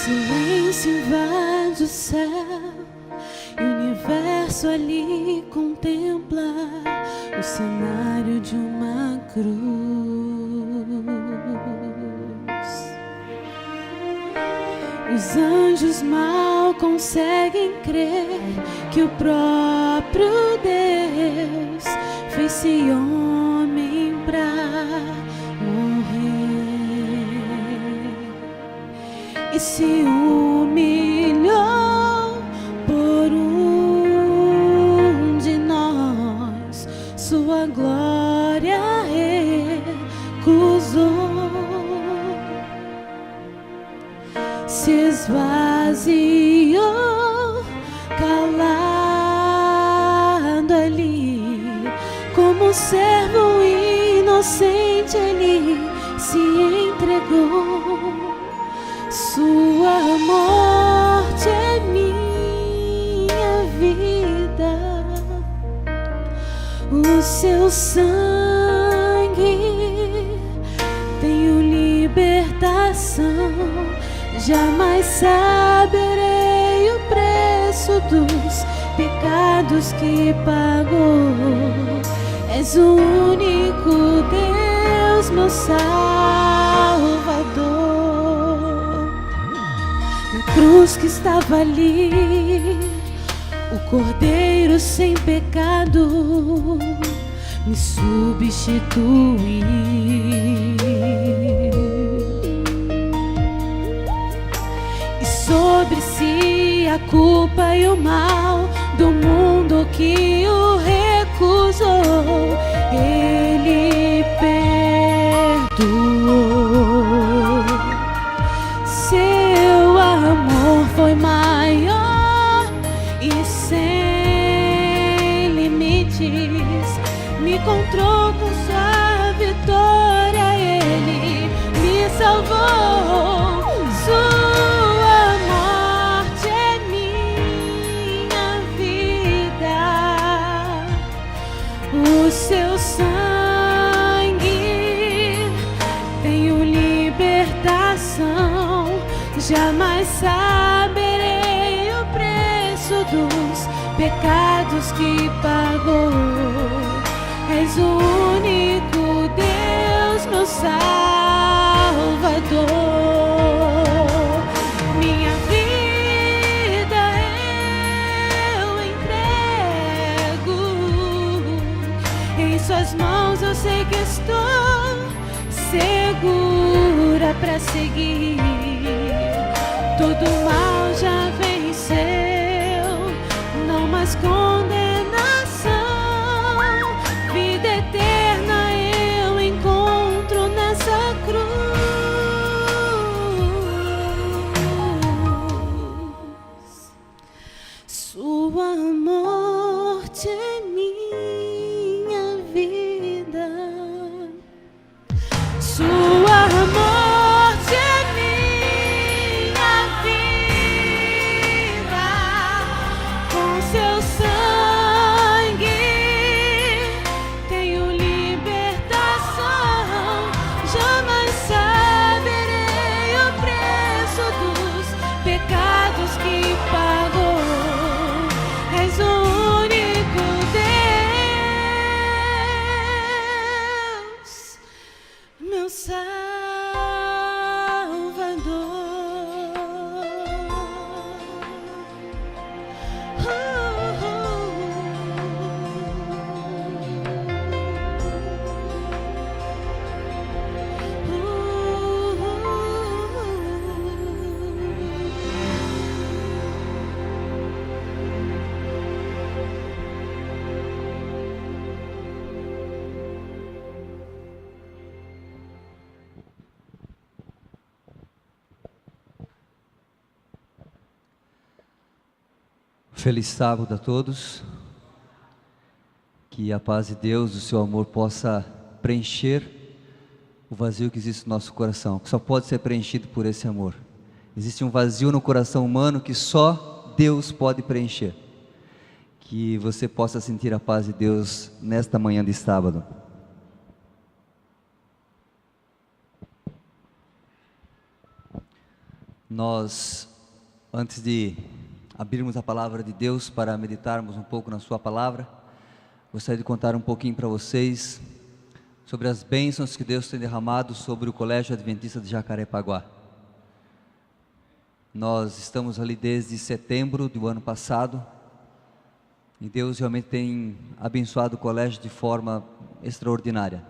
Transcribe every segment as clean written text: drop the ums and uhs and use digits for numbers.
silêncio invade o céu e o universo ali contempla o cenário de uma cruz. Os anjos mal conseguem crer que o próprio Deus fez-se homem pra morrer e se humilhou por um de nós, sua glória recusou, se esvaziou, calado ali, como um servo inocente ele se entregou. Sua morte é minha vida, o seu sangue tenho libertação. Jamais saberei o preço dos pecados que pagou. És o único Deus, meu Salvador. Na cruz que estava ali, o Cordeiro sem pecado me substituiu. Sobre si a culpa e o mal do mundo que o recusou, ele perdoou. Seu amor foi maior e sem limites, me encontrou com sua vitória, ele me salvou. O seu sangue tenho libertação. Jamais saberei o preço dos pecados que pagou. És o único Deus, meu Salvador. Minha vida eu entrego em suas mãos, eu sei que estou segura pra seguir. Todo mal já venceu, não mais condenação. Vida eterna eu encontro nessa cruz. Sua morte é minha vida, sua morte é minha vida. Com seu sangue tenho libertação. Jamais saberei o preço dos pecados que pagou. És o único Deus, meu Feliz sábado a todos, que a paz de Deus, o seu amor possa preencher o vazio que existe no nosso coração, que só pode ser preenchido por esse amor. Existe um vazio no coração humano que só Deus pode preencher. Que você possa sentir a paz de Deus nesta manhã de sábado. Nós, antes de abrirmos a palavra de Deus para meditarmos um pouco na sua palavra, gostaria de contar um pouquinho para vocês sobre as bênçãos que Deus tem derramado sobre o Colégio Adventista de Jacarepaguá. Nós estamos ali desde setembro do ano passado e Deus realmente tem abençoado o colégio de forma extraordinária.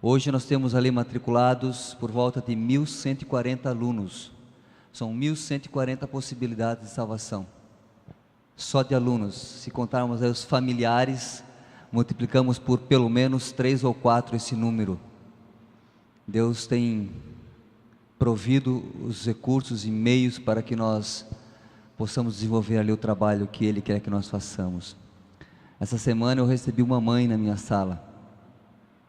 Hoje nós temos ali matriculados por volta de 1.140 alunos. São 1.140 possibilidades de salvação, só de alunos. Se contarmos aí os familiares, multiplicamos por pelo menos 3 ou 4 esse número. Deus tem provido os recursos e meios para que nós possamos desenvolver ali o trabalho que Ele quer que nós façamos. Essa semana eu recebi uma mãe na minha sala.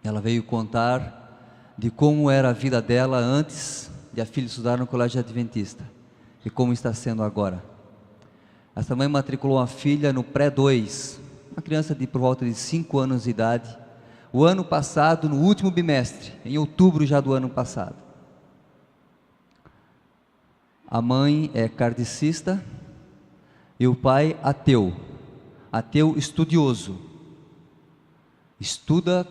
Ela veio contar de como era a vida dela antes de a filha estudar no Colégio Adventista e como está sendo agora. Essa mãe matriculou a filha no pré-2, uma criança de por volta de 5 anos de idade, o ano passado, no último bimestre, em outubro já do ano passado. A mãe é kardecista e o pai ateu estudioso, estuda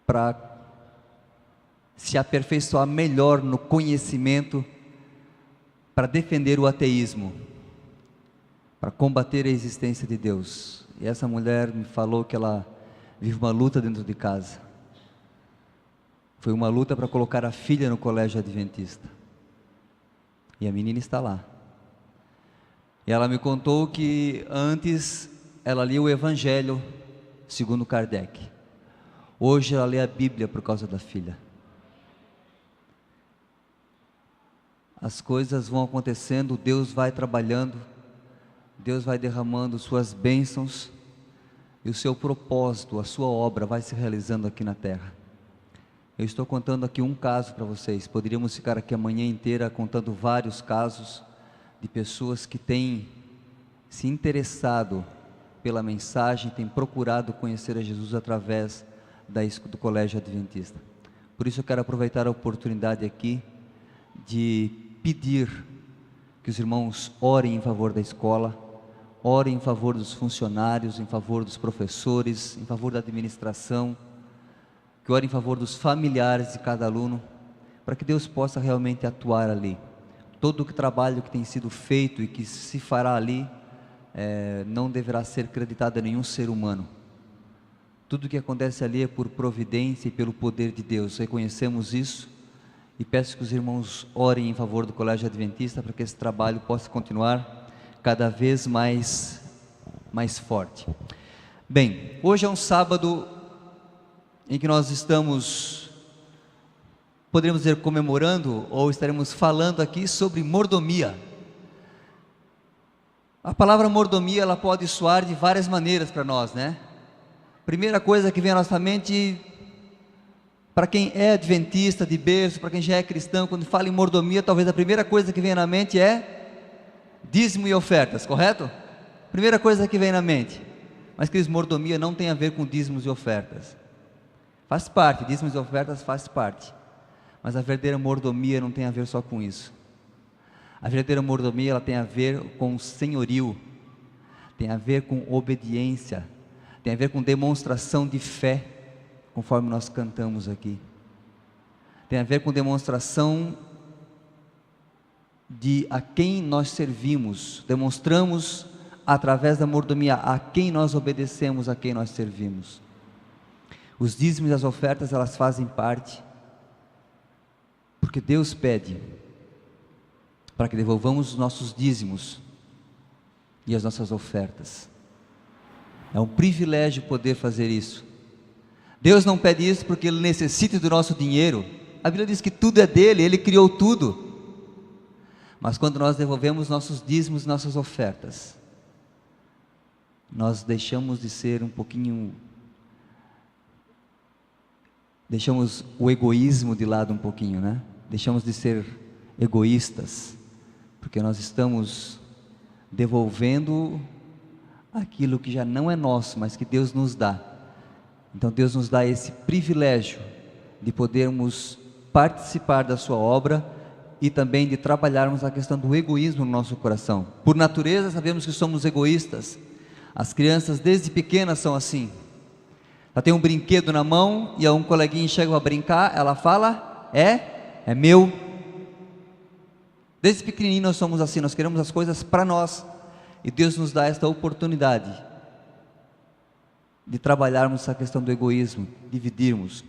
para se aperfeiçoar melhor no conhecimento, para defender o ateísmo, para combater a existência de Deus. E essa mulher me falou que ela vive uma luta dentro de casa. Foi uma luta para colocar a filha no Colégio Adventista. E a menina está lá. E ela me contou que antes ela lia o Evangelho segundo Kardec. Hoje ela lê a Bíblia por causa da filha. As coisas vão acontecendo, Deus vai trabalhando, Deus vai derramando suas bênçãos e o seu propósito, a sua obra vai se realizando aqui na terra. Eu estou contando aqui um caso para vocês, poderíamos ficar aqui a manhã inteira contando vários casos de pessoas que têm se interessado pela mensagem, têm procurado conhecer a Jesus através do Colégio Adventista. Por isso eu quero aproveitar a oportunidade aqui de pedir que os irmãos orem em favor da escola, orem em favor dos funcionários, em favor dos professores, em favor da administração, que orem em favor dos familiares de cada aluno, para que Deus possa realmente atuar ali. Todo o trabalho que tem sido feito e que se fará ali, não deverá ser creditado a nenhum ser humano. Tudo o que acontece ali é por providência e pelo poder de Deus. Reconhecemos isso e peço que os irmãos orem em favor do Colégio Adventista para que esse trabalho possa continuar cada vez mais forte. Bem, hoje é um sábado em que nós estamos, poderíamos dizer, comemorando ou estaremos falando aqui sobre mordomia. A palavra mordomia, ela pode soar de várias maneiras para nós, né? Primeira coisa que vem à nossa mente, para quem é adventista de berço, para quem já é cristão, quando fala em mordomia, talvez a primeira coisa que vem na mente é dízimo e ofertas, correto? Primeira coisa que vem na mente. Mas, queridos, mordomia não tem a ver com dízimos e ofertas. Faz parte, dízimos e ofertas faz parte. Mas a verdadeira mordomia não tem a ver só com isso. A verdadeira mordomia, ela tem a ver com senhorio, tem a ver com obediência, tem a ver com demonstração de fé, conforme nós cantamos aqui. Tem a ver com demonstração de a quem nós servimos, demonstramos através da mordomia a quem nós obedecemos, a quem nós servimos. Os dízimos e as ofertas, elas fazem parte, porque Deus pede para que devolvamos os nossos dízimos e as nossas ofertas. É um privilégio poder fazer isso. Deus não pede isso porque Ele necessita do nosso dinheiro. A Bíblia diz que tudo é dele, Ele criou tudo. Mas quando nós devolvemos nossos dízimos e nossas ofertas, nós deixamos de ser um pouquinho, deixamos o egoísmo de lado um pouquinho, né? Deixamos de ser egoístas, porque nós estamos devolvendo aquilo que já não é nosso, mas que Deus nos dá. Então Deus nos dá esse privilégio de podermos participar da sua obra e também de trabalharmos a questão do egoísmo no nosso coração. Por natureza, sabemos que somos egoístas. As crianças desde pequenas são assim. Ela tem um brinquedo na mão e um coleguinha chega para brincar, ela fala, é meu. Desde pequenininho nós somos assim, nós queremos as coisas para nós. E Deus nos dá esta oportunidade de trabalharmos essa questão do egoísmo, dividirmos.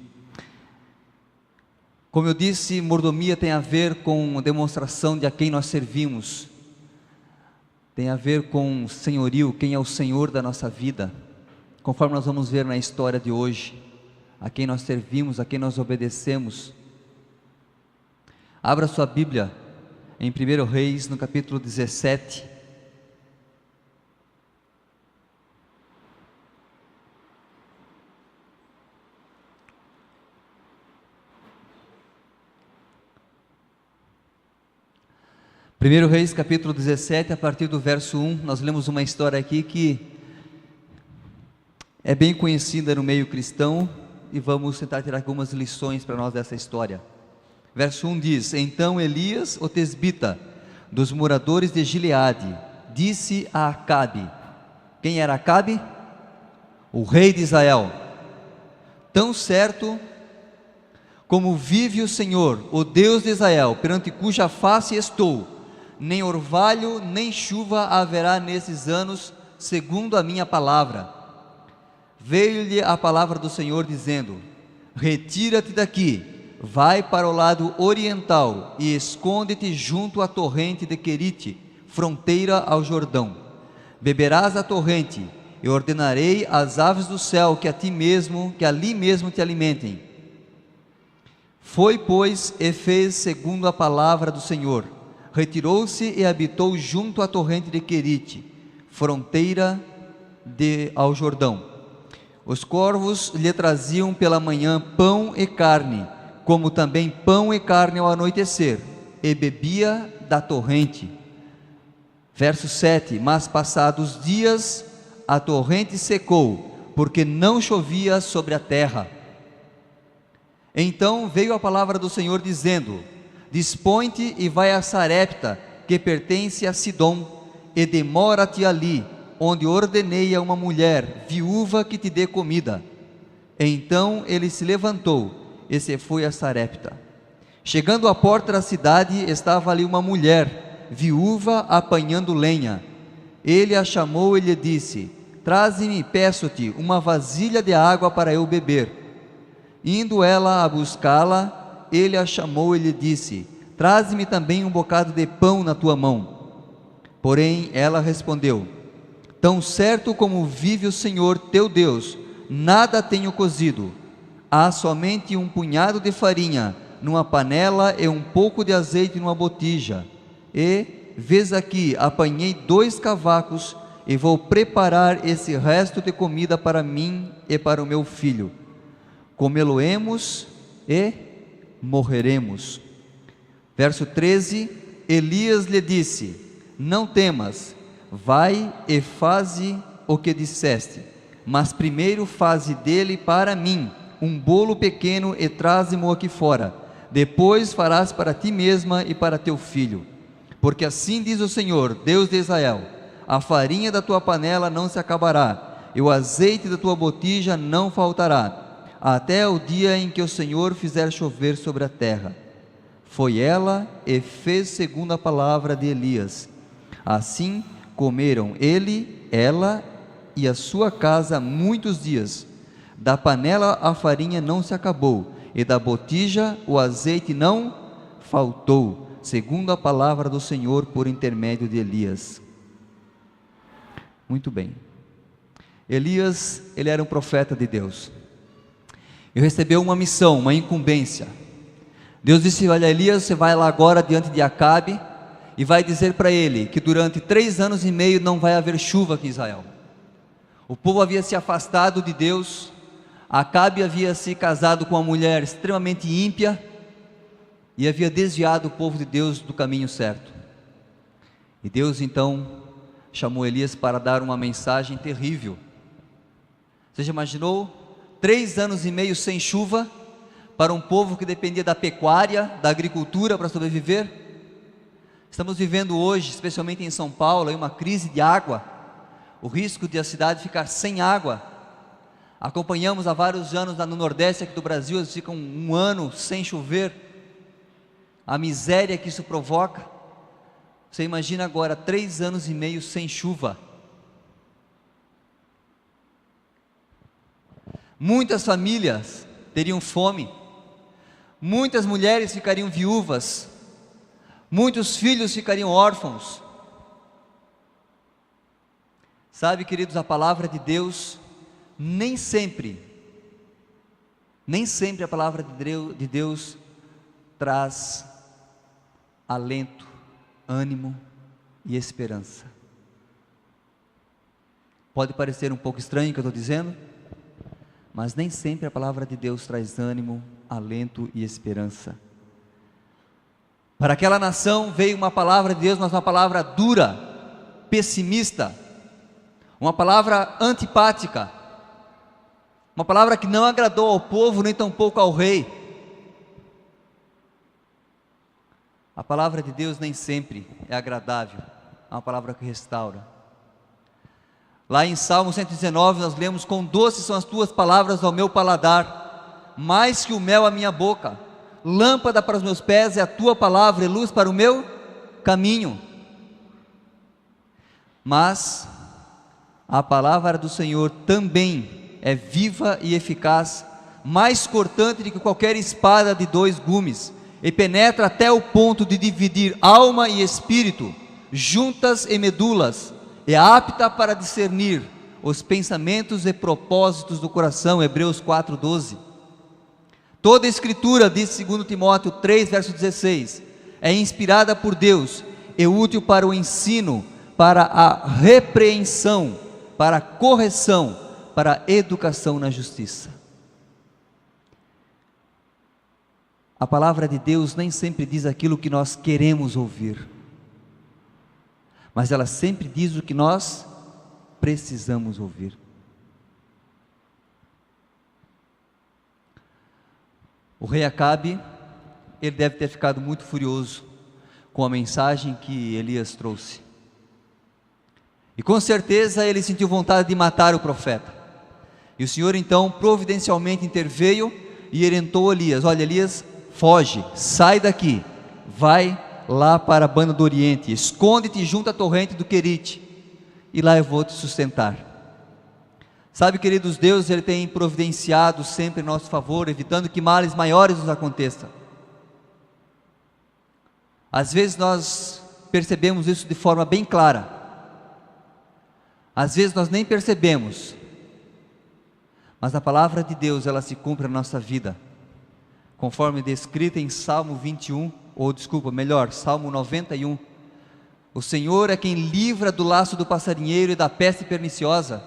Como eu disse, mordomia tem a ver com demonstração de a quem nós servimos, tem a ver com senhorio, quem é o Senhor da nossa vida, conforme nós vamos ver na história de hoje, a quem nós servimos, a quem nós obedecemos. Abra sua Bíblia em 1 Reis, no capítulo 17. Primeiro Reis, capítulo 17, a partir do verso 1, nós lemos uma história aqui que é bem conhecida no meio cristão e vamos tentar tirar algumas lições para nós dessa história. Verso 1 diz: Então Elias, o tesbita, dos moradores de Gileade, disse a Acabe. Quem era Acabe? O rei de Israel. Tão certo como vive o Senhor, o Deus de Israel, perante cuja face estou, nem orvalho, nem chuva haverá nesses anos, segundo a minha palavra. Veio-lhe a palavra do Senhor dizendo: Retira-te daqui, vai para o lado oriental e esconde-te junto à torrente de Querite, fronteira ao Jordão. Beberás a torrente, e ordenarei às aves do céu que ali mesmo te alimentem. Foi, pois, e fez segundo a palavra do Senhor. Retirou-se e habitou junto à torrente de Querite, fronteira ao Jordão. Os corvos lhe traziam pela manhã pão e carne, como também pão e carne ao anoitecer, e bebia da torrente. Verso 7: Mas passados dias, a torrente secou, porque não chovia sobre a terra. Então veio a palavra do Senhor dizendo: Dispõe-te e vai a Sarepta, que pertence a Sidom, e demora-te ali, onde ordenei a uma mulher viúva que te dê comida. Então ele se levantou e se foi a Sarepta. Chegando à porta da cidade, estava ali uma mulher viúva apanhando lenha. Ele a chamou e lhe disse: Traze-me, peço-te, uma vasilha de água para eu beber. Indo ela a buscá-la, ele a chamou e lhe disse: Traze-me também um bocado de pão na tua mão. Porém ela respondeu: Tão certo como vive o Senhor teu Deus, nada tenho cozido. Há somente um punhado de farinha numa panela e um pouco de azeite numa botija. E, vês aqui, apanhei 2 cavacos e vou preparar esse resto de comida para mim e para o meu filho. Comê-lo-emos e morreremos. Verso 13: Elias lhe disse: Não temas, vai e faze o que disseste, mas primeiro faze dele para mim um bolo pequeno e traze-mo aqui fora. Depois farás para ti mesma e para teu filho. Porque assim diz o Senhor, Deus de Israel: a farinha da tua panela não se acabará, e o azeite da tua botija não faltará, até o dia em que o Senhor fizer chover sobre a terra. Foi ela e fez segundo a palavra de Elias. Assim comeram ele, ela e a sua casa muitos dias. Da panela a farinha não se acabou, e da botija o azeite não faltou, segundo a palavra do Senhor por intermédio de Elias. Muito bem. Elias, ele era um profeta de Deus. Ele recebeu uma missão, uma incumbência. Deus disse: olha, Elias, você vai lá agora diante de Acabe e vai dizer para ele que durante 3 anos e meio não vai haver chuva aqui em Israel. O povo havia se afastado de Deus. Acabe havia se casado com uma mulher extremamente ímpia e havia desviado o povo de Deus do caminho certo. E Deus então chamou Elias para dar uma mensagem terrível. Você já imaginou 3 anos e meio sem chuva para um povo que dependia da pecuária, da agricultura para sobreviver? Estamos vivendo hoje, especialmente em São Paulo, uma crise de água, o risco de a cidade ficar sem água. Acompanhamos há vários anos no Nordeste aqui do Brasil, eles ficam um ano sem chover, a miséria que isso provoca. Você imagina agora 3 anos e meio sem chuva. Muitas famílias teriam fome, muitas mulheres ficariam viúvas, muitos filhos ficariam órfãos. Sabe, queridos, a palavra de Deus, nem sempre a palavra de Deus traz alento, ânimo e esperança. Pode parecer um pouco estranho o que eu estou dizendo, mas nem sempre a palavra de Deus traz ânimo, alento e esperança. Para aquela nação veio uma palavra de Deus, mas uma palavra dura, pessimista, uma palavra antipática, uma palavra que não agradou ao povo, nem tampouco ao rei. A palavra de Deus nem sempre é agradável, é uma palavra que restaura. Lá em Salmo 119 nós lemos: quão doces são as tuas palavras ao meu paladar, mais que o mel à minha boca. Lâmpada para os meus pés é a tua palavra e luz para o meu caminho. Mas a palavra do Senhor também é viva e eficaz, mais cortante do que qualquer espada de 2 gumes, e penetra até o ponto de dividir alma e espírito, juntas e medulas, é apta para discernir os pensamentos e propósitos do coração. Hebreus 4:12. Toda a escritura, diz 2 Timóteo 3, verso 16, é inspirada por Deus e útil para o ensino, para a repreensão, para a correção, para a educação na justiça. A palavra de Deus nem sempre diz aquilo que nós queremos ouvir, mas ela sempre diz o que nós precisamos ouvir. O rei Acabe, ele deve ter ficado muito furioso com a mensagem que Elias trouxe, e com certeza ele sentiu vontade de matar o profeta. E o Senhor então providencialmente interveio e orientou Elias: olha, Elias, foge, sai daqui, vai lá para a banda do Oriente, esconde-te junto à torrente do Querite, e lá eu vou te sustentar. Sabe, queridos, Deus, Ele tem providenciado sempre em nosso favor, evitando que males maiores nos aconteçam. Às vezes nós percebemos isso de forma bem clara, às vezes nós nem percebemos, mas a palavra de Deus, ela se cumpre na nossa vida, conforme descrita em Salmo 21, Salmo 91, o Senhor é quem livra do laço do passarinheiro e da peste perniciosa.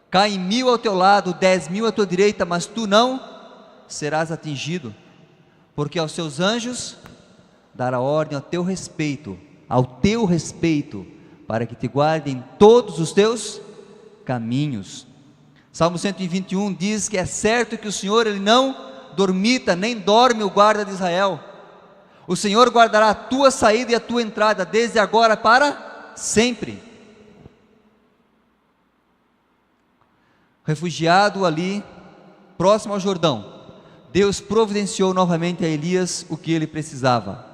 Cai 1000 ao teu lado, 10.000 à tua direita, mas tu não serás atingido, porque aos seus anjos dará ordem ao teu respeito, para que te guardem em todos os teus caminhos. Salmo 121 diz que é certo que o Senhor, Ele não dormita, nem dorme o guarda de Israel. O Senhor guardará a tua saída e a tua entrada, desde agora para sempre. Refugiado ali, próximo ao Jordão, Deus providenciou novamente a Elias o que ele precisava.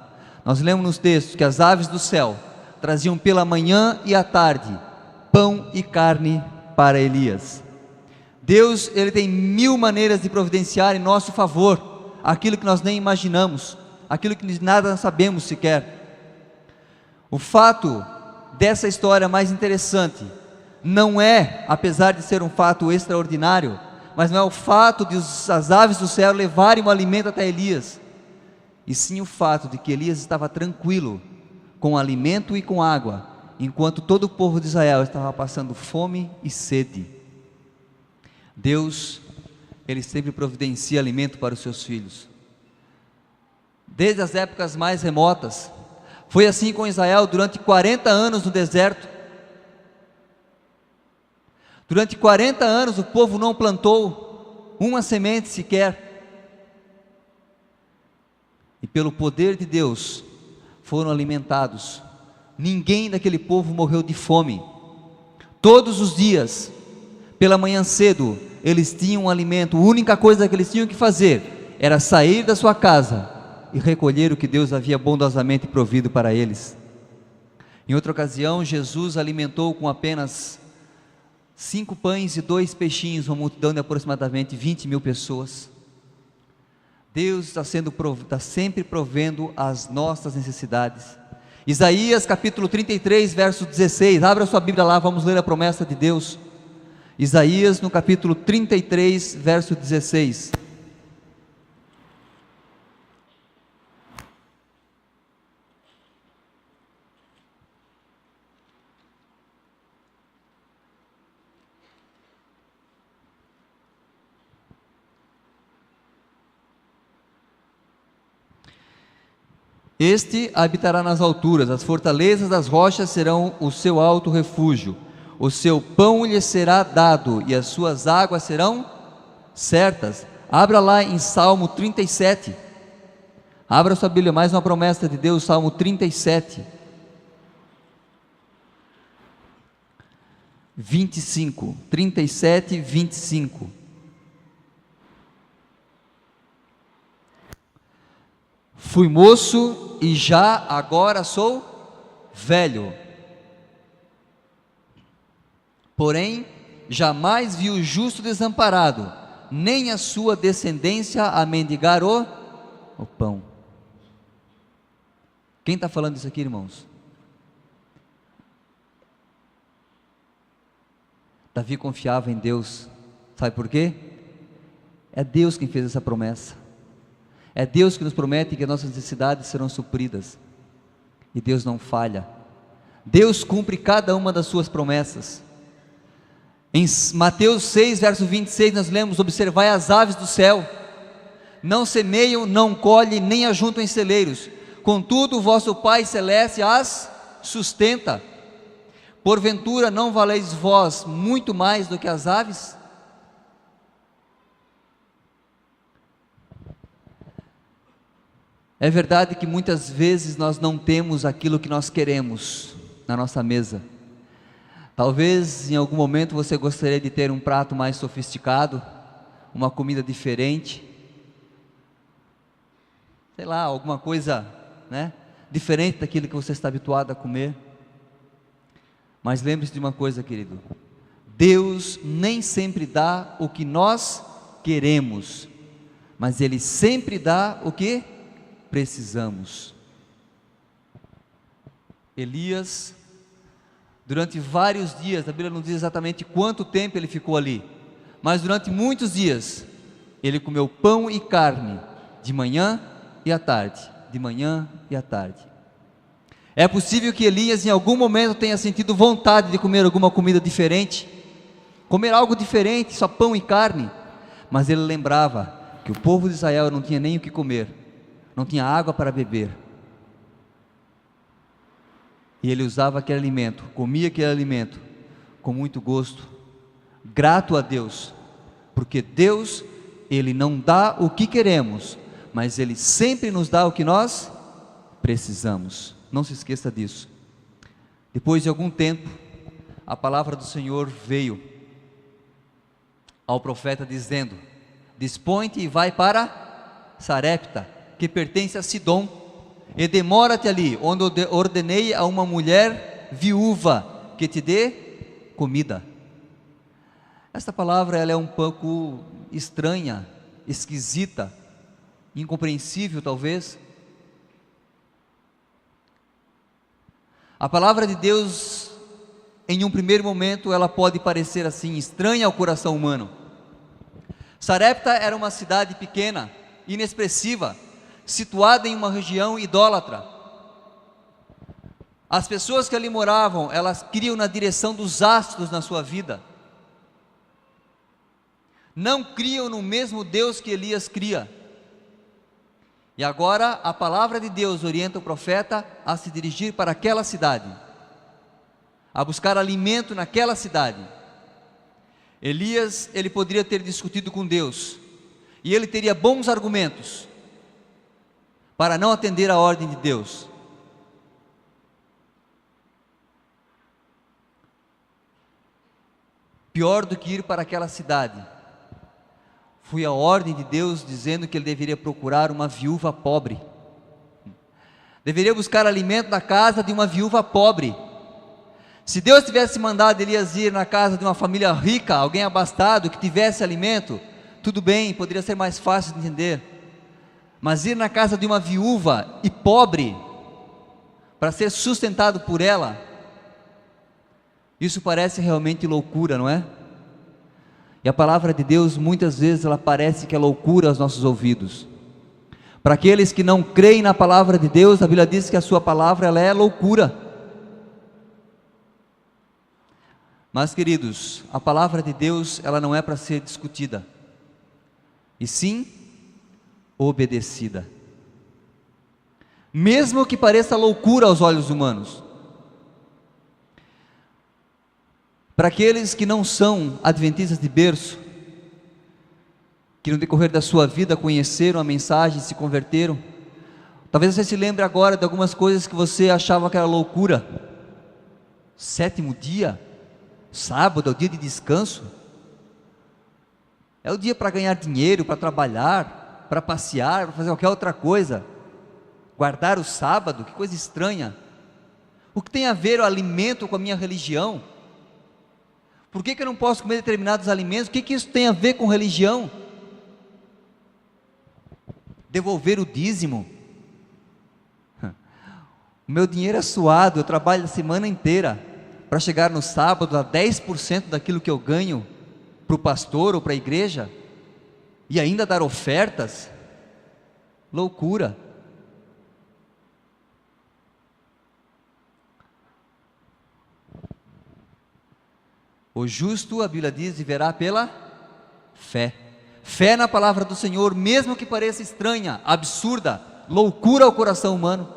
Nós lemos nos textos que as aves do céu traziam pela manhã e à tarde pão e carne para Elias. Deus, Ele tem 1000 maneiras de providenciar em nosso favor aquilo que nós nem imaginamos, aquilo que nada sabemos sequer. O fato dessa história mais interessante não é, apesar de ser um fato extraordinário, mas não é o fato de as aves do céu levarem o alimento até Elias, e sim o fato de que Elias estava tranquilo, com alimento e com água, enquanto todo o povo de Israel estava passando fome e sede. Deus, Ele sempre providencia alimento para os seus filhos, desde as épocas mais remotas. Foi assim com Israel durante 40 anos no deserto. Durante 40 anos o povo não plantou uma semente sequer, e pelo poder de Deus, foram alimentados. Ninguém daquele povo morreu de fome. Todos os dias, pela manhã cedo, eles tinham um alimento. A única coisa que eles tinham que fazer era sair da sua casa e recolher o que Deus havia bondosamente provido para eles. Em outra ocasião, Jesus alimentou com apenas 5 pães e 2 peixinhos uma multidão de aproximadamente 20.000 pessoas. Deus está sempre provendo as nossas necessidades. Isaías capítulo 33, verso 16, abra sua Bíblia lá, vamos ler a promessa de Deus. Isaías no capítulo 33, verso 16. Este habitará nas alturas, as fortalezas das rochas serão o seu alto refúgio. O seu pão lhe será dado e as suas águas serão certas. Abra lá em Salmo 37. Abra sua Bíblia, mais uma promessa de Deus, Salmo 37. 25, 37, 25. Fui moço e já agora sou velho. Porém, jamais vi o justo desamparado, nem a sua descendência a mendigar o pão. Quem está falando isso aqui, irmãos? Davi confiava em Deus. Sabe por quê? É Deus quem fez essa promessa. É Deus que nos promete que as nossas necessidades serão supridas. E Deus não falha. Deus cumpre cada uma das suas promessas. Em Mateus 6, verso 26, nós lemos: observai as aves do céu, não semeiam, não colhem, nem ajuntam em celeiros, contudo o vosso Pai Celeste as sustenta. Porventura não valeis vós muito mais do que as aves? É verdade que muitas vezes nós não temos aquilo que nós queremos na nossa mesa. Talvez em algum momento você gostaria de ter um prato mais sofisticado, uma comida diferente, sei lá, alguma coisa, diferente daquilo que você está habituado a comer. Mas lembre-se de uma coisa, querido: Deus nem sempre dá o que nós queremos, mas Ele sempre dá o que precisamos. Elias, durante vários dias, a Bíblia não diz exatamente quanto tempo ele ficou ali, mas durante muitos dias, ele comeu pão e carne, de manhã e à tarde, de manhã e à tarde. É possível que Elias em algum momento tenha sentido vontade de comer alguma comida diferente, comer algo diferente, só pão e carne, mas ele lembrava que o povo de Israel não tinha nem o que comer, não tinha água para beber, e ele usava aquele alimento, comia aquele alimento com muito gosto, grato a Deus, porque Deus, Ele não dá o que queremos, mas Ele sempre nos dá o que nós precisamos. Não se esqueça disso. Depois de algum tempo, a palavra do Senhor veio ao profeta dizendo: dispõe-te e vai para Sarepta, que pertence a Sidom, e demora-te ali, onde ordenei a uma mulher viúva que te dê comida. Esta palavra ela é um pouco estranha, esquisita, incompreensível talvez. A palavra de Deus, em um primeiro momento, ela pode parecer assim, estranha ao coração humano. Sarepta era uma cidade pequena, inexpressiva, situada em uma região idólatra. As pessoas que ali moravam, elas criam na direção dos astros na sua vida, não criam no mesmo Deus que Elias cria. E agora a palavra de Deus orienta o profeta a se dirigir para aquela cidade, a buscar alimento naquela cidade. Elias, ele poderia ter discutido com Deus, e ele teria bons argumentos para não atender a ordem de Deus, Pior do que ir para aquela cidade, foi a ordem de Deus dizendo que ele deveria procurar uma viúva pobre. Deveria buscar alimento na casa de uma viúva pobre. Se Deus tivesse mandado Elias ir na casa de uma família rica, alguém abastado, que tivesse alimento, tudo bem, poderia ser mais fácil de entender. Mas ir na casa de uma viúva e pobre, para ser sustentado por ela, isso parece realmente loucura, não é? E a palavra de Deus, muitas vezes, ela parece que é loucura aos nossos ouvidos. Para aqueles que não creem na palavra de Deus, a Bíblia diz que a sua palavra, ela é loucura. Mas, queridos, a palavra de Deus, ela não é para ser discutida, e sim obedecida. Mesmo que pareça loucura aos olhos humanos. Para aqueles que não são adventistas de berço, que no decorrer da sua vida conheceram a mensagem e se converteram, talvez você se lembre agora de algumas coisas que você achava que era loucura. Sétimo dia, sábado é o dia de descanso, é o dia para ganhar dinheiro, para trabalhar, para passear, para fazer qualquer outra coisa. Guardar o sábado, que coisa estranha. O que tem a ver o alimento com a minha religião? Por que eu não posso comer determinados alimentos? O que isso tem a ver com religião? Devolver o dízimo? O meu dinheiro é suado, eu trabalho a semana inteira para chegar no sábado a 10% daquilo que eu ganho para o pastor ou para a igreja, e ainda dar ofertas? Loucura. O justo, a Bíblia diz, viverá pela fé. Fé na palavra do Senhor, mesmo que pareça estranha, absurda, loucura ao coração humano.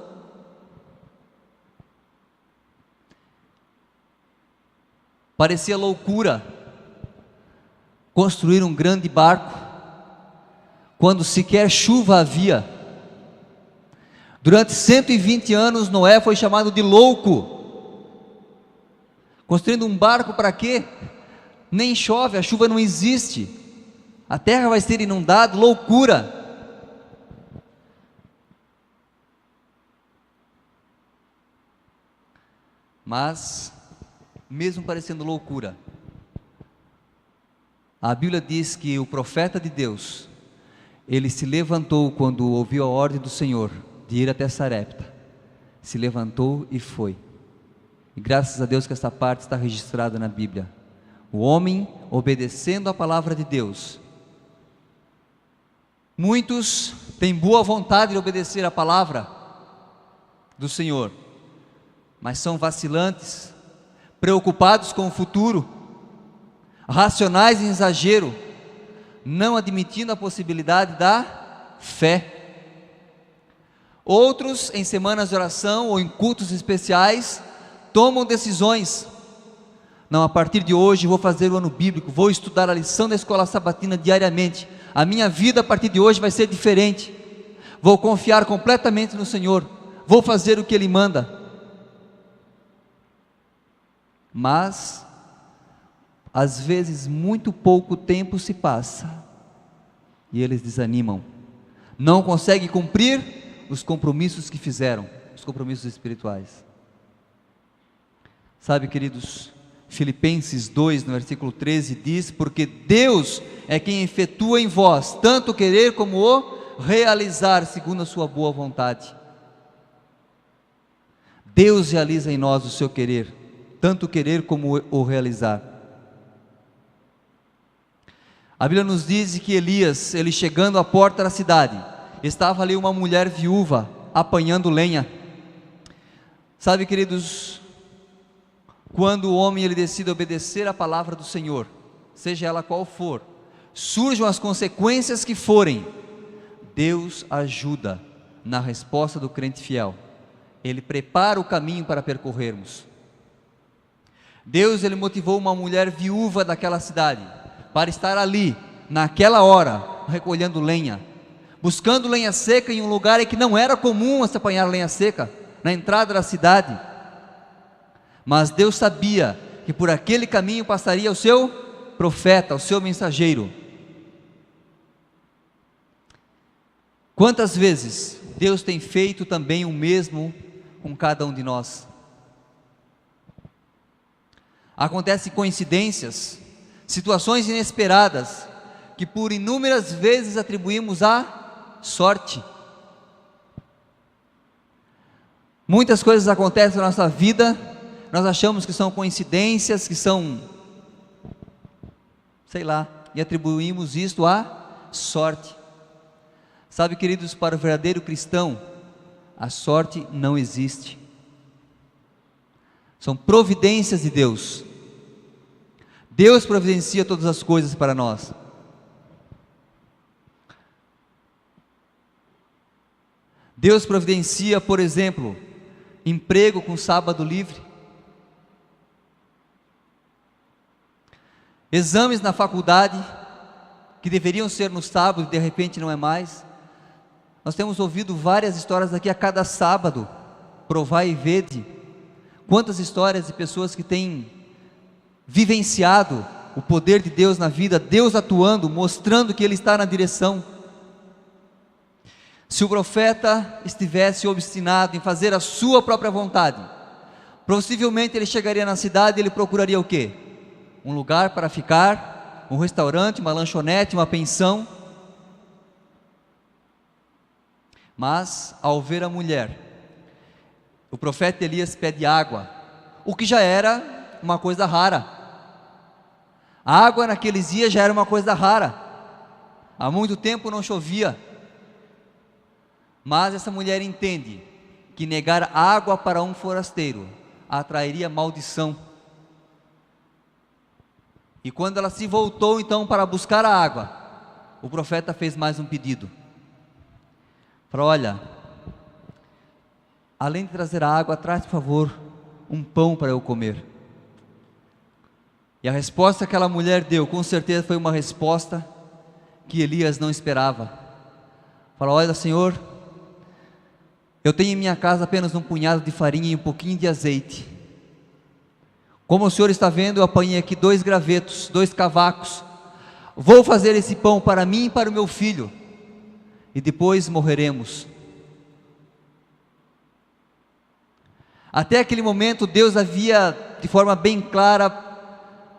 Parecia loucura construir um grande barco, quando sequer chuva havia. Durante 120 anos, Noé foi chamado de louco. Construindo um barco para quê? Nem chove, a chuva não existe, a terra vai ser inundada, loucura. Mas, mesmo parecendo loucura, a Bíblia diz que o profeta de Deus, ele se levantou quando ouviu a ordem do Senhor de ir até Sarepta, se levantou e foi. E graças a Deus que essa parte está registrada na Bíblia. O homem obedecendo a palavra de Deus. Muitos têm boa vontade de obedecer a palavra do Senhor, mas são vacilantes, preocupados com o futuro, racionais em exagero, não admitindo a possibilidade da fé. Outros, em semanas de oração ou em cultos especiais, tomam decisões. Não, a partir de hoje vou fazer o ano bíblico, vou estudar a lição da escola sabatina diariamente, a minha vida a partir de hoje vai ser diferente, vou confiar completamente no Senhor, vou fazer o que Ele manda. Mas, às vezes, muito pouco tempo se passa, e eles desanimam, não conseguem cumprir os compromissos que fizeram, os compromissos espirituais. Sabe, queridos, Filipenses 2, no versículo 13, diz: porque Deus é quem efetua em vós, tanto o querer como o realizar, segundo a sua boa vontade. Deus realiza em nós o seu querer, tanto o querer como o realizar. A Bíblia nos diz que Elias, ele chegando à porta da cidade, estava ali uma mulher viúva, apanhando lenha. Sabe, queridos, quando o homem ele decide obedecer a palavra do Senhor, seja ela qual for, surjam as consequências que forem, Deus ajuda na resposta do crente fiel. Ele prepara o caminho para percorrermos. Deus, ele motivou uma mulher viúva daquela cidade para estar ali, naquela hora, recolhendo lenha, buscando lenha seca em um lugar em que não era comum se apanhar lenha seca, na entrada da cidade. Mas Deus sabia que por aquele caminho passaria o seu profeta, o seu mensageiro. Quantas vezes Deus tem feito também o mesmo com cada um de nós? Acontecem coincidências, situações inesperadas, que por inúmeras vezes atribuímos à sorte. Muitas coisas acontecem na nossa vida, nós achamos que são coincidências, que são, sei lá, e atribuímos isto à sorte. Sabe, queridos, para o verdadeiro cristão, a sorte não existe. São providências de Deus. Deus providencia todas as coisas para nós. Deus providencia, por exemplo, emprego com sábado livre. Exames na faculdade, que deveriam ser no sábado, de repente não é mais. Nós temos ouvido várias histórias aqui a cada sábado. Provai e vede. Quantas histórias de pessoas que têm vivenciado o poder de Deus na vida, Deus atuando, mostrando que Ele está na direção. Se o profeta estivesse obstinado em fazer a sua própria vontade, possivelmente ele chegaria na cidade e ele procuraria o quê? Um lugar para ficar, um restaurante, uma lanchonete, uma pensão. Mas, ao ver a mulher, o profeta Elias pede água, o que já era uma coisa rara. A água naqueles dias já era uma coisa rara. Há muito tempo não chovia. Mas essa mulher entende que negar água para um forasteiro atrairia maldição. E quando ela se voltou então para buscar a água, o profeta fez mais um pedido. Falou: olha, além de trazer a água, traz por favor um pão para eu comer. E a resposta que aquela mulher deu, com certeza foi uma resposta que Elias não esperava. Falou: olha, Senhor, eu tenho em minha casa apenas um punhado de farinha e um pouquinho de azeite. Como o senhor está vendo, eu apanhei aqui 2 gravetos, 2 cavacos. Vou fazer esse pão para mim e para o meu filho, e depois morreremos. Até aquele momento Deus havia, de forma bem clara,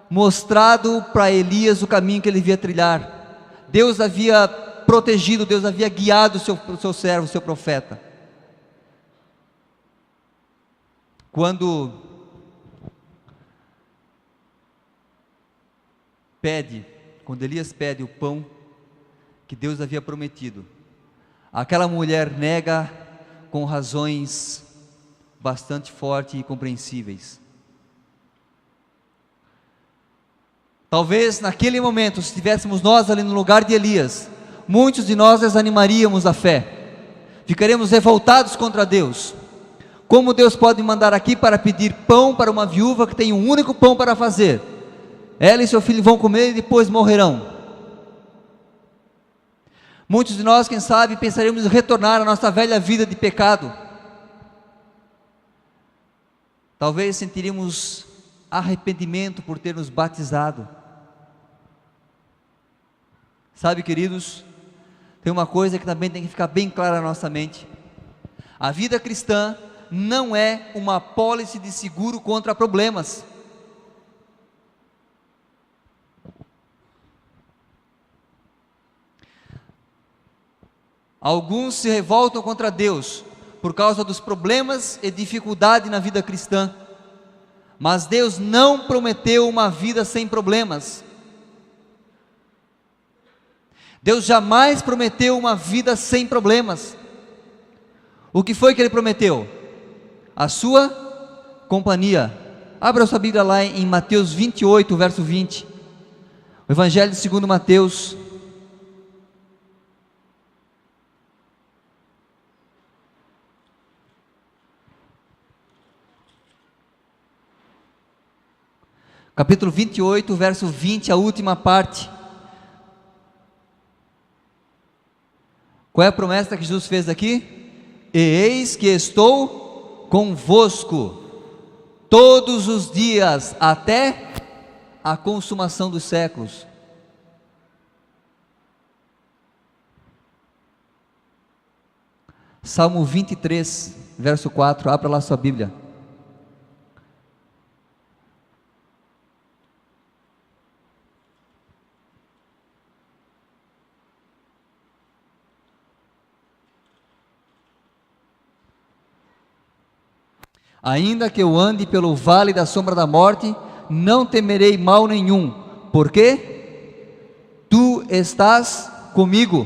mostrado para Elias o caminho que ele devia trilhar. Deus havia protegido, Deus havia guiado o seu servo, o seu profeta. Quando Elias pede o pão que Deus havia prometido, aquela mulher nega com razões bastante fortes e compreensíveis. Talvez naquele momento, se estivéssemos nós ali no lugar de Elias, muitos de nós desanimaríamos a fé, ficaríamos revoltados contra Deus. Como Deus pode me mandar aqui para pedir pão para uma viúva que tem um único pão para fazer? Ela e seu filho vão comer e depois morrerão. Muitos de nós, quem sabe, pensaríamos em retornar à nossa velha vida de pecado. Talvez sentiríamos arrependimento por ter nos batizado. Sabe, queridos, tem uma coisa que também tem que ficar bem clara na nossa mente: a vida cristã não é uma apólice de seguro contra problemas. Alguns se revoltam contra Deus por causa dos problemas e dificuldade na vida cristã, mas Deus não prometeu uma vida sem problemas. Deus jamais prometeu uma vida sem problemas. O que foi que Ele prometeu? A sua companhia. Abra a sua Bíblia lá em Mateus 28, verso 20. O Evangelho segundo Mateus. Capítulo 28, verso 20, a última parte. Qual é a promessa que Jesus fez aqui? E eis que estou convosco todos os dias até a consumação dos séculos. Salmo 23, verso 4, abra lá sua Bíblia. Ainda que eu ande pelo vale da sombra da morte, não temerei mal nenhum, porque tu estás comigo.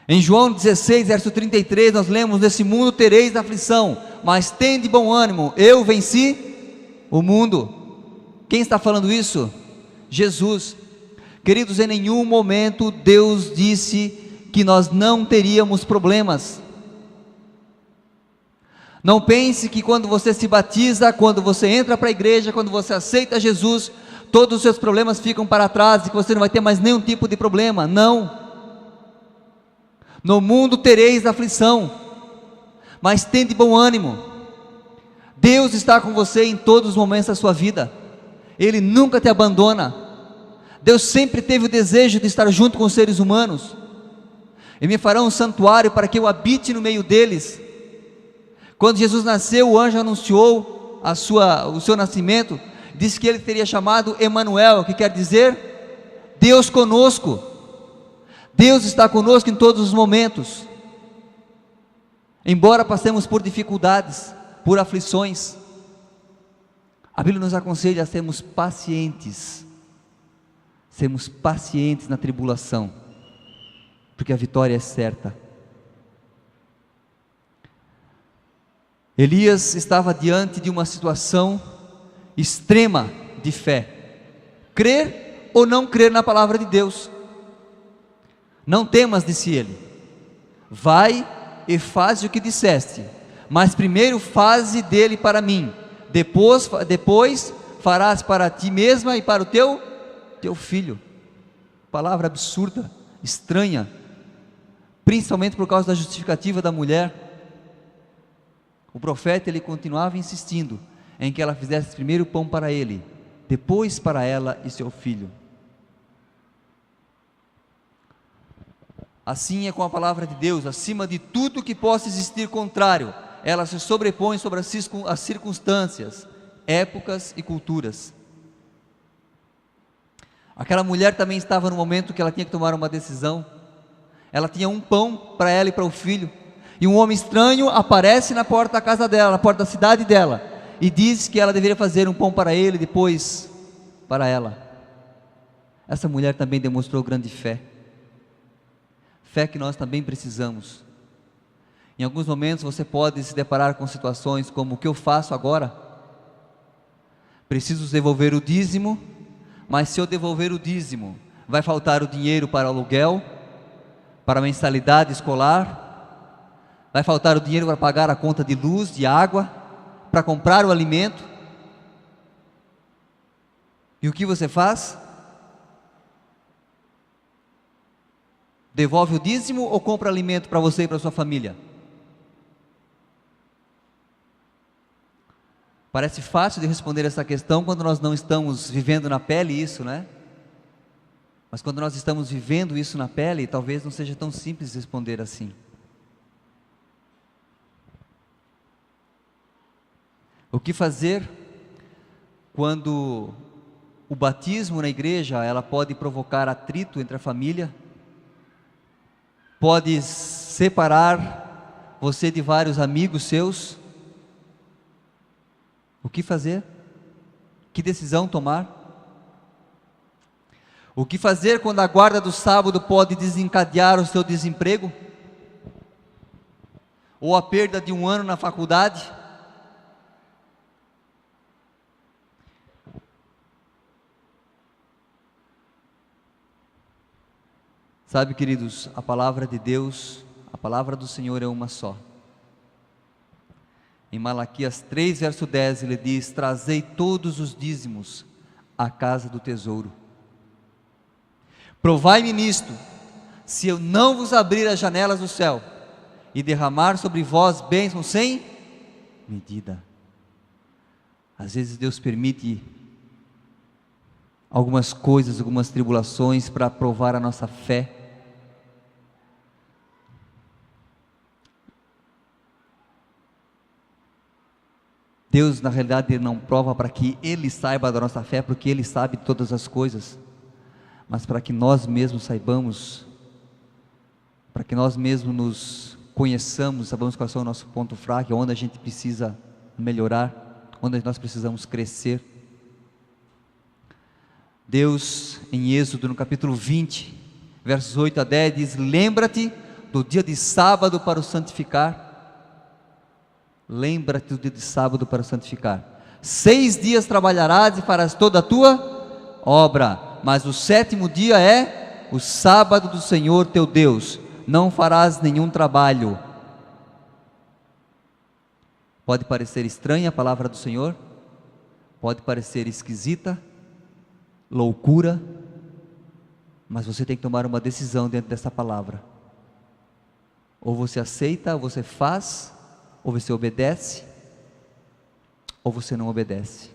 Em João 16, verso 33, nós lemos: nesse mundo tereis aflição, mas tende bom ânimo, eu venci o mundo. Quem está falando isso? Jesus. Queridos, em nenhum momento Deus disse que nós não teríamos problemas. Não pense que quando você se batiza, quando você entra para a igreja, quando você aceita Jesus, todos os seus problemas ficam para trás e que você não vai ter mais nenhum tipo de problema. Não. No mundo tereis aflição, mas tende bom ânimo. Deus está com você em todos os momentos da sua vida. Ele nunca te abandona. Deus sempre teve o desejo de estar junto com os seres humanos. E me fará um santuário para que eu habite no meio deles. Quando Jesus nasceu, o anjo anunciou o seu nascimento, disse que ele teria chamado Emanuel, que quer dizer Deus conosco. Deus está conosco em todos os momentos. Embora passemos por dificuldades, por aflições, a Bíblia nos aconselha a sermos pacientes na tribulação, porque a vitória é certa. Elias estava diante de uma situação extrema de fé: crer ou não crer na palavra de Deus. Não temas, disse ele, vai e faze o que disseste, mas primeiro faze dele para mim, depois farás para ti mesma e para o teu filho. Palavra absurda, estranha, principalmente por causa da justificativa da mulher. O profeta, ele continuava insistindo em que ela fizesse primeiro o pão para ele, depois para ela e seu filho. Assim é com a palavra de Deus: acima de tudo que possa existir contrário, ela se sobrepõe sobre as circunstâncias, épocas e culturas. Aquela mulher também estava no momento que ela tinha que tomar uma decisão. Ela tinha um pão para ela e para o filho, e um homem estranho aparece na porta da casa dela, na porta da cidade dela, e diz que ela deveria fazer um pão para ele, depois para ela. Essa mulher também demonstrou grande fé, fé que nós também precisamos. Em alguns momentos você pode se deparar com situações como: o que eu faço agora? Preciso devolver o dízimo, mas se eu devolver o dízimo, vai faltar o dinheiro para aluguel, para a mensalidade escolar, vai faltar o dinheiro para pagar a conta de luz, de água, para comprar o alimento. E o que você faz? Devolve o dízimo ou compra alimento para você e para sua família? Parece fácil de responder essa questão quando nós não estamos vivendo na pele isso, né? Mas quando nós estamos vivendo isso na pele, talvez não seja tão simples responder assim. O que fazer quando o batismo na igreja, ela pode provocar atrito entre a família, pode separar você de vários amigos seus? O que fazer? Que decisão tomar? O que fazer quando a guarda do sábado pode desencadear o seu desemprego? Ou a perda de um ano na faculdade? Sabe, queridos, a palavra de Deus, a palavra do Senhor é uma só. Em Malaquias 3, verso 10, ele diz: trazei todos os dízimos à casa do tesouro. Provai-me nisto, se eu não vos abrir as janelas do céu, e derramar sobre vós bênçãos sem medida. Às vezes Deus permite algumas coisas, algumas tribulações para provar a nossa fé. Deus, na realidade, Ele não prova para que Ele saiba da nossa fé, porque Ele sabe de todas as coisas, mas para que nós mesmos saibamos, para que nós mesmos nos conheçamos, sabemos qual é o nosso ponto fraco, onde a gente precisa melhorar, onde nós precisamos crescer. Deus, em Êxodo, no capítulo 20, versos 8 a 10, diz: lembra-te do dia de sábado para o santificar. Lembra-te do dia de sábado para o santificar. 6 dias trabalharás e farás toda a tua obra, mas o 7º dia é o sábado do Senhor teu Deus, não farás nenhum trabalho. Pode parecer estranha a palavra do Senhor, pode parecer esquisita, loucura, mas você tem que tomar uma decisão dentro dessa palavra. Ou você aceita, ou você faz, ou você obedece, ou você não obedece.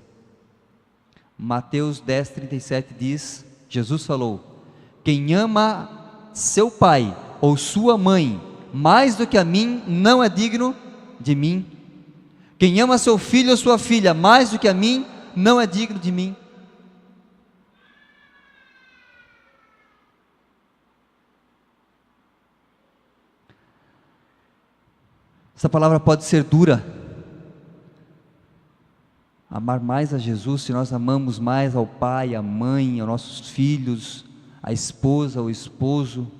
Mateus 10:37 diz, Jesus falou: quem ama seu pai ou sua mãe mais do que a mim, não é digno de mim. Quem ama seu filho ou sua filha mais do que a mim, não é digno de mim. Essa palavra pode ser dura. Amar mais a Jesus, se nós amamos mais ao pai, à mãe, aos nossos filhos, a esposa, o esposo,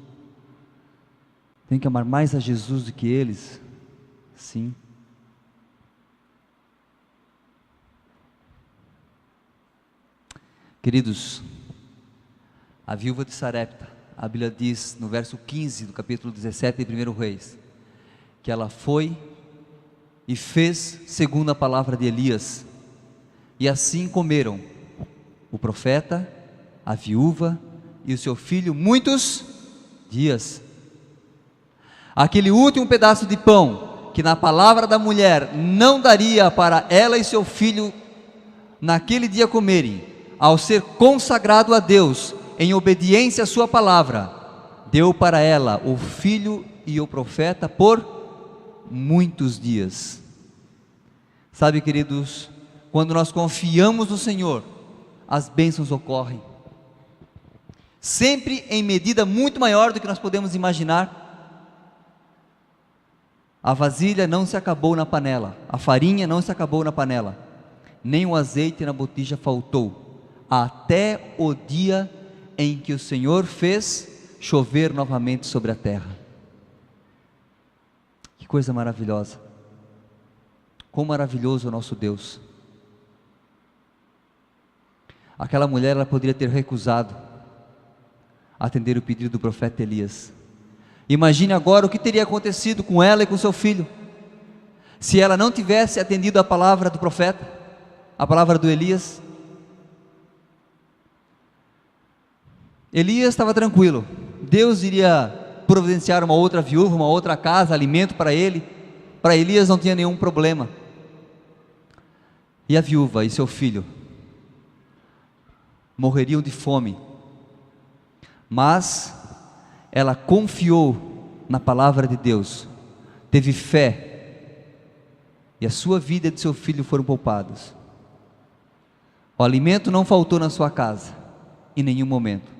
tem que amar mais a Jesus do que eles? Sim. Queridos, a viúva de Sarepta, a Bíblia diz no verso 15 do capítulo 17 de 1 Reis, que ela foi e fez segundo a palavra de Elias, e assim comeram o profeta, a viúva e o seu filho muitos dias. Aquele último pedaço de pão, que na palavra da mulher não daria para ela e seu filho naquele dia comerem, ao ser consagrado a Deus, em obediência à sua palavra, deu para ela o filho e o profeta por muitos dias. Sabe, queridos, quando nós confiamos no Senhor, as bênçãos ocorrem, sempre em medida muito maior do que nós podemos imaginar. A vasilha não se acabou na panela, a farinha não se acabou na panela, nem o azeite na botija faltou, até o dia em que o Senhor fez chover novamente sobre a terra. Que coisa maravilhosa! Quão maravilhoso é o nosso Deus! Aquela mulher, ela poderia ter recusado atender o pedido do profeta Elias. Imagine agora o que teria acontecido com ela e com seu filho, se ela não tivesse atendido a palavra do profeta, a palavra do Elias. Elias estava tranquilo, Deus iria providenciar uma outra viúva, uma outra casa, alimento para ele. Para Elias não tinha nenhum problema. E a viúva e seu filho morreriam de fome, mas ela confiou na palavra de Deus, teve fé, e a sua vida e de seu filho foram poupados. O alimento não faltou na sua casa, em nenhum momento.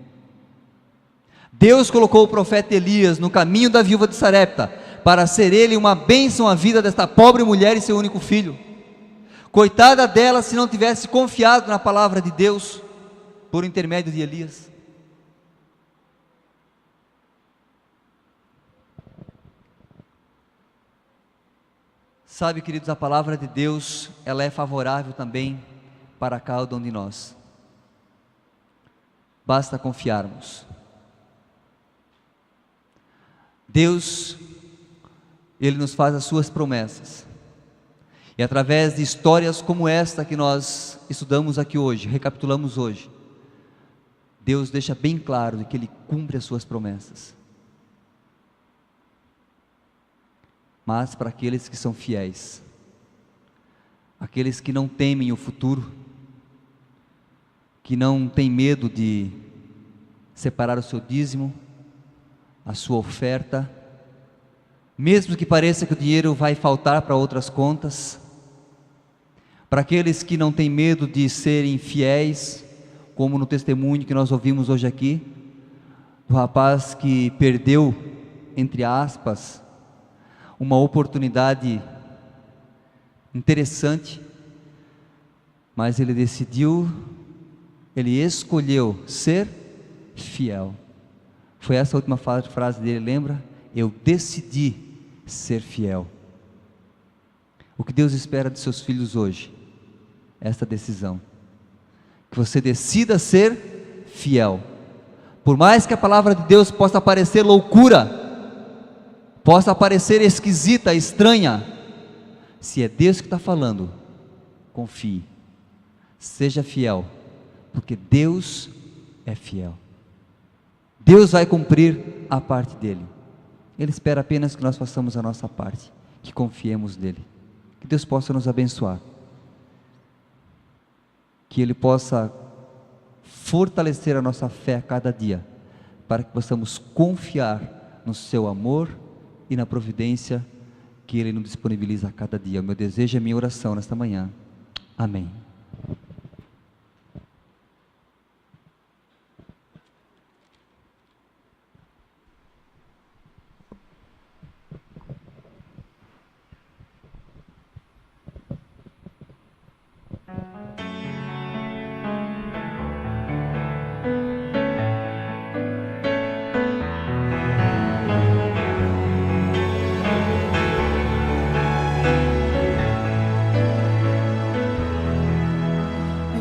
Deus colocou o profeta Elias no caminho da viúva de Sarepta, para ser ele uma bênção à vida desta pobre mulher e seu único filho. Coitada dela se não tivesse confiado na palavra de Deus, por intermédio de Elias. Sabe, queridos, a palavra de Deus, ela é favorável também para cada um de nós. Basta confiarmos. Deus, Ele nos faz as suas promessas, e através de histórias como esta que nós estudamos aqui hoje, recapitulamos hoje, Deus deixa bem claro de que Ele cumpre as suas promessas. Mas para aqueles que são fiéis, aqueles que não temem o futuro, que não têm medo de separar o seu dízimo, a sua oferta, mesmo que pareça que o dinheiro vai faltar para outras contas, para aqueles que não têm medo de serem fiéis, como no testemunho que nós ouvimos hoje aqui, do rapaz que perdeu, entre aspas, uma oportunidade interessante, mas ele decidiu, ele escolheu ser fiel. Foi essa a última frase dele, lembra? Eu decidi ser fiel. O que Deus espera de seus filhos hoje? Esta decisão, que você decida ser fiel. Por mais que a palavra de Deus possa parecer loucura, possa parecer esquisita, estranha, se é Deus que está falando, confie, seja fiel, porque Deus é fiel. Deus vai cumprir a parte dele. Ele espera apenas que nós façamos a nossa parte, que confiemos nele. Que Deus possa nos abençoar, que Ele possa fortalecer a nossa fé a cada dia, para que possamos confiar no seu amor e na providência que Ele nos disponibiliza a cada dia. O meu desejo e a minha oração nesta manhã. Amém.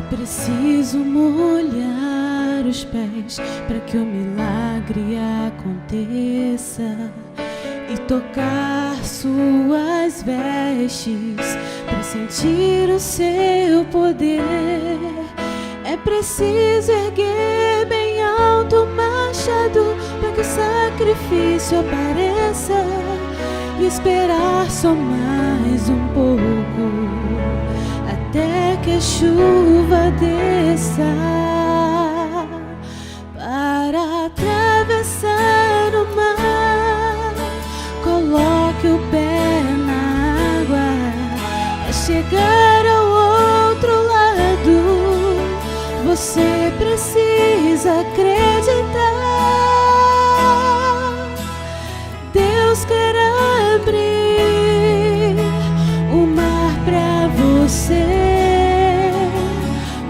Preciso molhar os pés para que o milagre aconteça e tocar suas vestes para sentir o seu poder. É preciso erguer bem alto o machado para que o sacrifício apareça e esperar só mais um pouco até que a chuva desça. Para atravessar o mar, coloque o pé na água. É chegar ao outro lado, você precisa acreditar. Deus quer abrir o mar para você,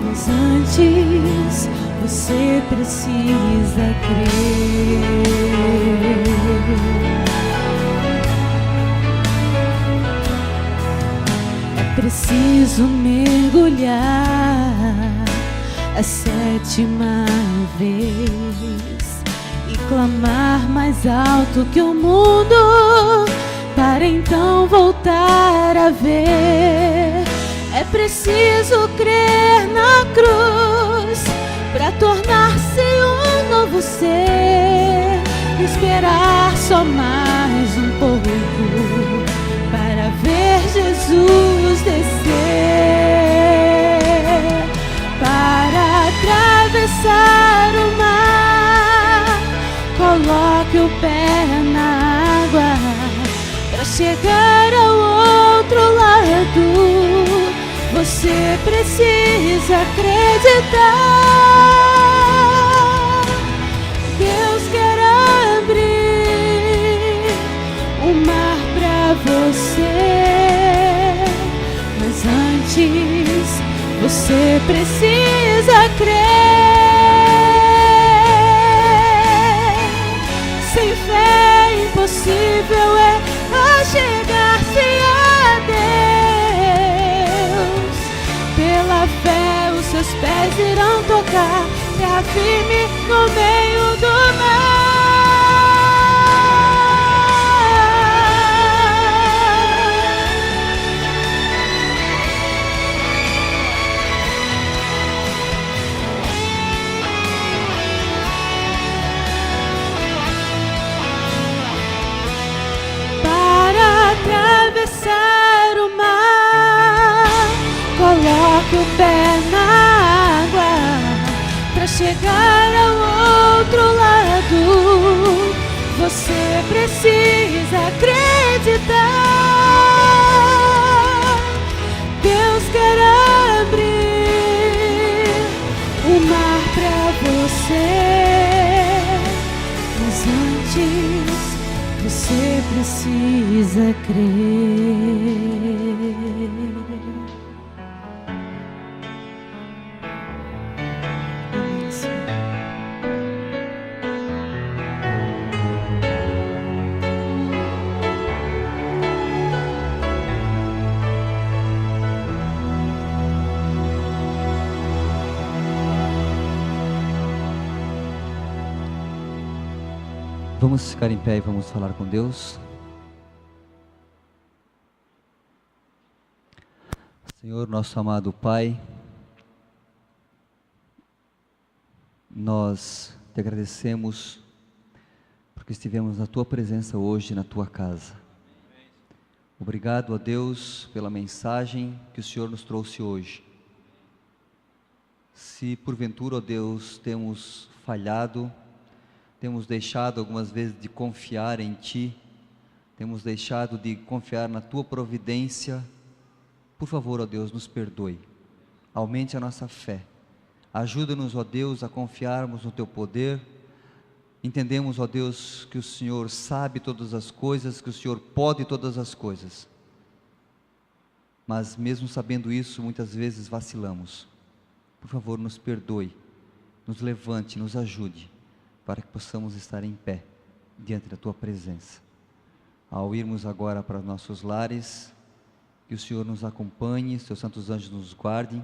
mas antes você precisa crer. É preciso mergulhar a 7ª vez e clamar mais alto que o mundo, para então voltar a ver. É preciso crer na cruz para tornar-se um novo ser, esperar só mais um pouco para ver Jesus descer. Para atravessar o mar, coloque o pé na água. Para chegar ao outro lado, você precisa acreditar. Deus quer abrir o mar para você, mas antes você precisa crer. Sem fé impossível é achegar-se a Deus. Pela fé os seus pés irão tocar terra firme no meio do mar. Para atravessar o mar, Para chegar ao outro lado, você precisa acreditar. Deus quer abrir o mar para você, mas antes você precisa crer. Vamos ficar em pé e vamos falar com Deus. Senhor, nosso amado Pai, nós te agradecemos porque estivemos na Tua presença hoje, na Tua casa. Obrigado a Deus pela mensagem que o Senhor nos trouxe hoje. Se porventura, ó Deus, temos falhado, temos deixado algumas vezes de confiar em Ti, temos deixado de confiar na Tua providência, por favor, ó Deus, nos perdoe, aumente a nossa fé, ajuda-nos, ó Deus, a confiarmos no Teu poder. Entendemos, ó Deus, que o Senhor sabe todas as coisas, que o Senhor pode todas as coisas, mas mesmo sabendo isso, muitas vezes vacilamos. Por favor, nos perdoe, nos levante, nos ajude, para que possamos estar em pé, diante da Tua presença. Ao irmos agora para nossos lares, que o Senhor nos acompanhe, Seus santos anjos nos guardem,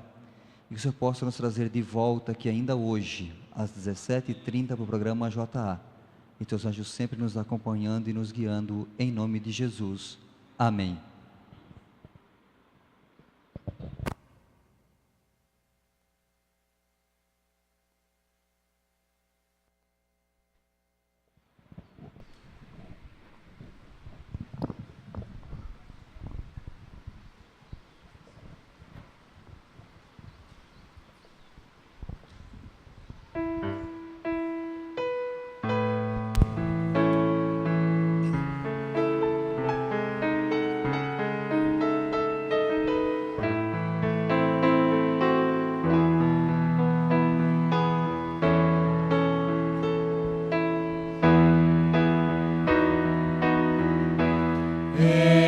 e que o Senhor possa nos trazer de volta aqui ainda hoje, às 17h30, para o programa JA. E Teus anjos sempre nos acompanhando e nos guiando, em nome de Jesus. Amém. É